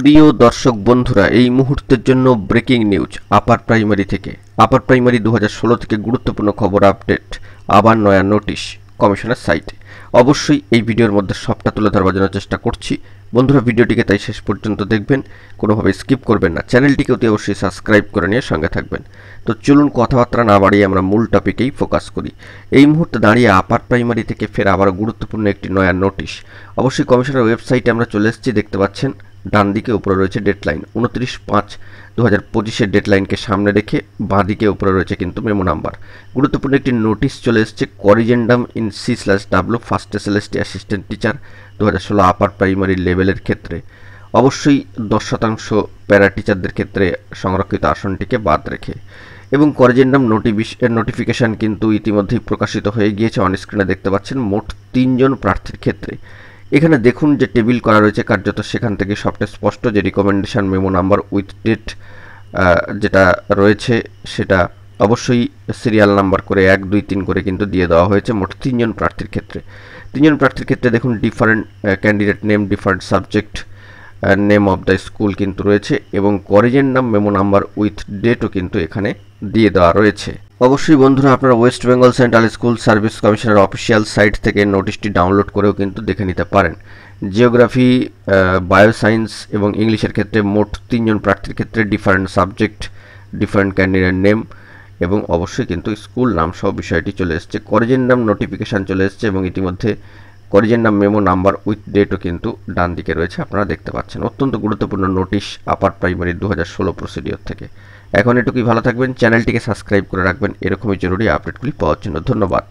প্রিয় দর্শক বন্ধুরা, এই মুহূর্তের জন্য ব্রেকিং নিউজ আপার প্রাইমারি থেকে। আপার প্রাইমারি 2016 থেকে গুরুত্বপূর্ণ খবর আপডেট, আবার নয়া নোটিশ কমিশনের সাইটে। অবশ্যই এই ভিডিওর মধ্যে সবটা তুলে ধরবার জন্য চেষ্টা করছি। বন্ধুরা, ভিডিওটিকে তাই শেষ পর্যন্ত দেখবেন, কোনোভাবে স্কিপ করবেন না। চ্যানেলটিকে অতি অবশ্যই সাবস্ক্রাইব করে নিয়ে সঙ্গে থাকবেন। তো চলুন কথাবার্তা না বাড়িয়ে আমরা মূল টপিকেই ফোকাস করি। এই মুহূর্তে দাঁড়িয়ে আপার প্রাইমারি থেকে ফের আবার গুরুত্বপূর্ণ একটি নয়া নোটিশ। অবশ্যই কমিশনের ওয়েবসাইটে আমরা চলে এসেছি, দেখতে পাচ্ছেন ডান দিকে উপরে রয়েছে ডেডলাইন 29/5/2025 ডেডলাইনকে সামনে রেখে বাঁ দিকে উপরে রয়েছে কিন্তু মেমো নাম্বার। গুরুত্বপূর্ণ একটি নোটিশ চলে এসেছে, corrigendum in C/W first SLST assistant teacher 2016 upper primary লেভেলের ক্ষেত্রে। অবশ্যই 10% প্যারা টিচারদের ক্ষেত্রে সংরক্ষিত আসনটিকে বাদ রেখে, এবং করিজেন্ডাম নোটিফিকেশান কিন্তু ইতিমধ্যেই প্রকাশিত হয়ে গিয়েছে। অন স্ক্রিনে দেখতে পাচ্ছেন মোট 3 জন প্রার্থীর ক্ষেত্রে। এখানে দেখুন যে টেবিল করা রয়েছে কার্যত, সেখান থেকে সবটা স্পষ্ট যে recommendation memo number with date যেটা রয়েছে সেটা অবশ্যই সিরিয়াল নাম্বার করে 1, 2, 3 করে কিন্তু দিয়ে দেওয়া হয়েছে মোট 3 জন প্রার্থীর ক্ষেত্রে। 3 জন প্রার্থীর ক্ষেত্রে দেখুন different candidate name, different subject, name of the school কিন্তু রয়েছে, এবং করিজেন্ডাম মেমো নাম্বার উইথ ডেটও কিন্তু এখানে দিয়ে দেওয়া রয়েছে। অবশ্যই বন্ধুরা, আপনারা West Bengal central school service কমিশনের অফিসিয়াল সাইট থেকে নোটিশটি ডাউনলোড করেও কিন্তু দেখে নিতে পারেন। জিওগ্রাফি, বায়োসায়েন্স এবং ইংলিশের ক্ষেত্রে মোট 3 জন প্রার্থীর ক্ষেত্রে different subject, different candidate name এবং অবশ্যই কিন্তু স্কুল নাম সহ বিষয়টি চলে এসছে। করিজেন্ডাম নোটিফিকেশান চলে এসছে এবং ইতিমধ্যে করিজেন্ডাম মেমো নাম্বার উইথ ডেটও কিন্তু ডান দিকে রয়েছে, আপনারা দেখতে পাচ্ছেন। অত্যন্ত গুরুত্বপূর্ণ নোটিশ আপার প্রাইমারি 2016 প্রসিডিওর থেকে। এখন এটুকুই, ভালো থাকবেন, চ্যানেলটিকে সাবস্ক্রাইব করে রাখবেন এরকমই জরুরি আপডেটগুলি পাওয়ার জন্য। ধন্যবাদ।